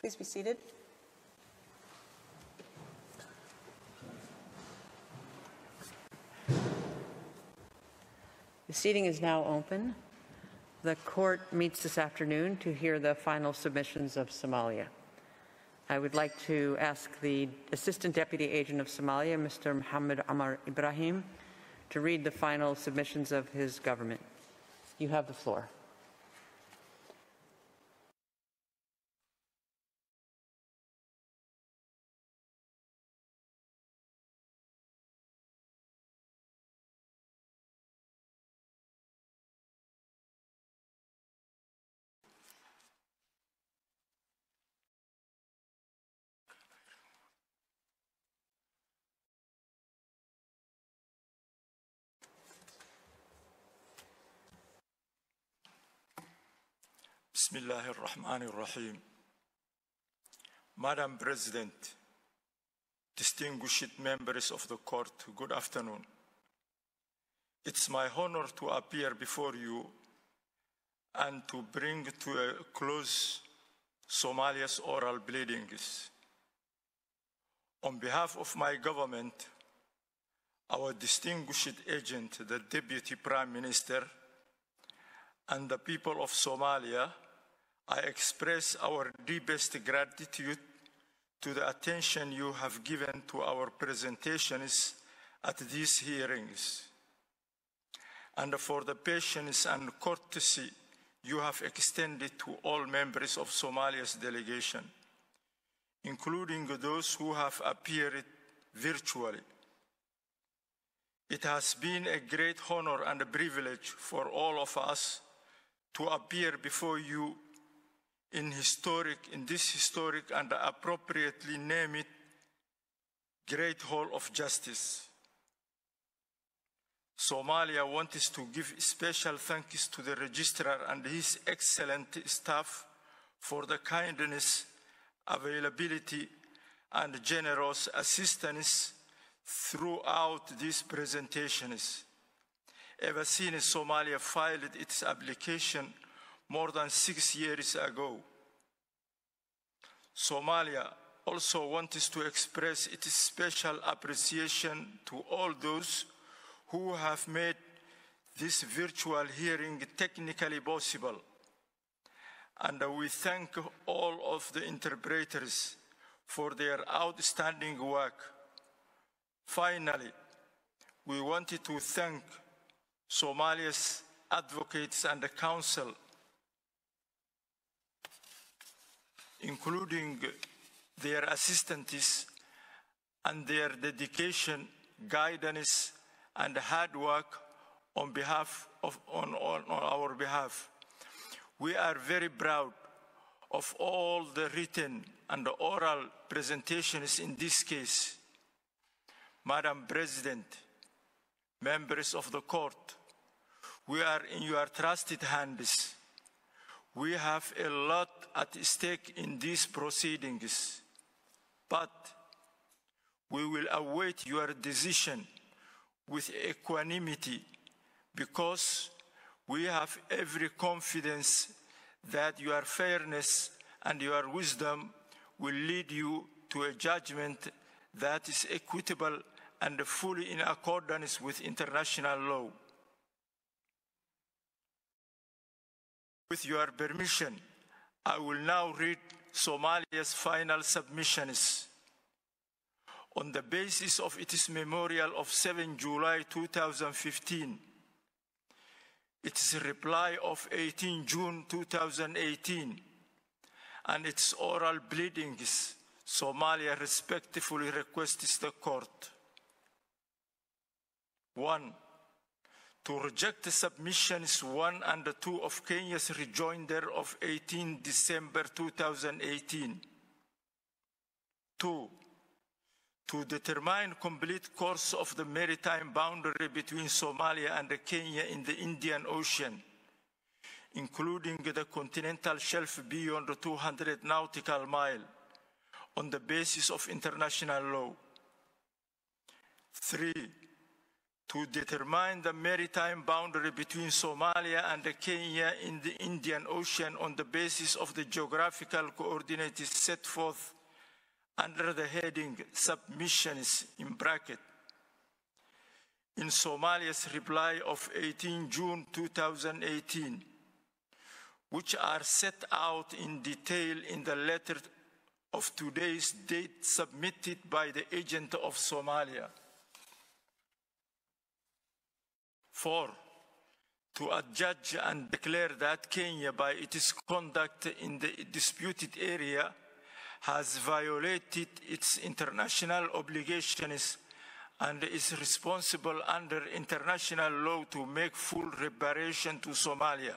Please be seated. The seating is now open. The court meets this afternoon to hear the final submissions of Somalia. I would like to ask the Assistant Deputy Agent of Somalia, Mr. Mohammed Amar Ibrahim, to read the final submissions of his government. You have the floor. Bismillah ar-Rahman ar-Rahim. Madam President, distinguished members of the court, good afternoon. It's my honor to appear before you and to bring to a close Somalia's oral pleadings. On behalf of my government, our distinguished agent, the Deputy Prime Minister, and the people of Somalia, I express our deepest gratitude to the attention you have given to our presentations at these hearings, and for the patience and courtesy you have extended to all members of Somalia's delegation, including those who have appeared virtually. It has been a great honor and a privilege for all of us to appear before you in this historic and appropriately named Great Hall of Justice. Somalia wants to give special thanks to the Registrar and his excellent staff for the kindness, availability, and generous assistance throughout these presentations. Ever since Somalia filed its application more than 6 years ago. Somalia also wants to express its special appreciation to all those who have made this virtual hearing technically possible. And we thank all of the interpreters for their outstanding work. Finally, we wanted to thank Somalia's advocates and the council, including their assistants and their dedication, guidance, and hard work on our behalf. We are very proud of all the written and the oral presentations in this case. Madam President, members of the court, we are in your trusted hands. We have a lot at stake in these proceedings, but we will await your decision with equanimity because we have every confidence that your fairness and your wisdom will lead you to a judgment that is equitable and fully in accordance with international law. With your permission, I will now read Somalia's final submissions. On the basis of its memorial of 7 July 2015, its reply of 18 June 2018, and its oral pleadings, Somalia respectfully requests the court: 1. To reject submissions 1 and 2 of Kenya's rejoinder of 18 December 2018. 2. To determine complete course of the maritime boundary between Somalia and Kenya in the Indian Ocean, including the continental shelf beyond 200 nautical miles, on the basis of international law. 3. to determine the maritime boundary between Somalia and Kenya in the Indian Ocean on the basis of the geographical coordinates set forth under the heading Submissions in bracket in Somalia's reply of 18 June 2018, which are set out in detail in the letter of today's date submitted by the agent of Somalia. 4, to adjudge and declare that Kenya, by its conduct in the disputed area, has violated its international obligations and is responsible under international law to make full reparation to Somalia,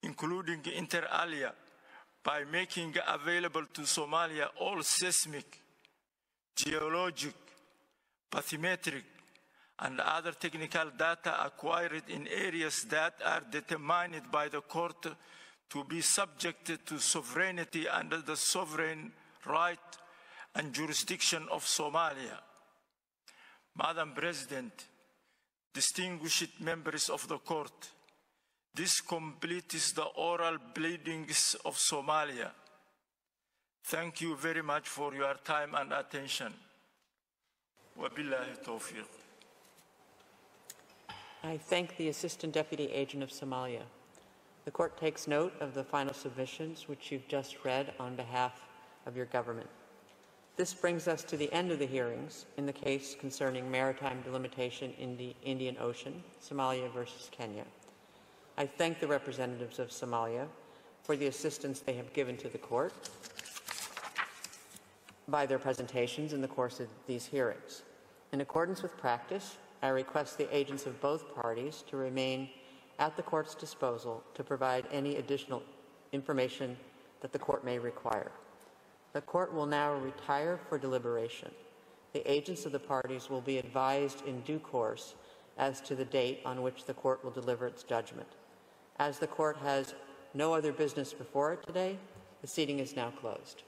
including inter alia, by making available to Somalia all seismic, geologic, bathymetric, and other technical data acquired in areas that are determined by the court to be subject to sovereignty under the sovereign right and jurisdiction of Somalia. Madam President, distinguished members of the court, this completes the oral pleadings of Somalia. Thank you very much for your time and attention. Wabillahi tawfiq. I thank the Assistant Deputy Agent of Somalia. The court takes note of the final submissions which you've just read on behalf of your government. This brings us to the end of the hearings in the case concerning maritime delimitation in the Indian Ocean, Somalia versus Kenya. I thank the representatives of Somalia for the assistance they have given to the court by their presentations in the course of these hearings. In accordance with practice, I request the agents of both parties to remain at the court's disposal to provide any additional information that the court may require. The court will now retire for deliberation. The agents of the parties will be advised in due course as to the date on which the court will deliver its judgment. As the court has no other business before it today, the seating is now closed.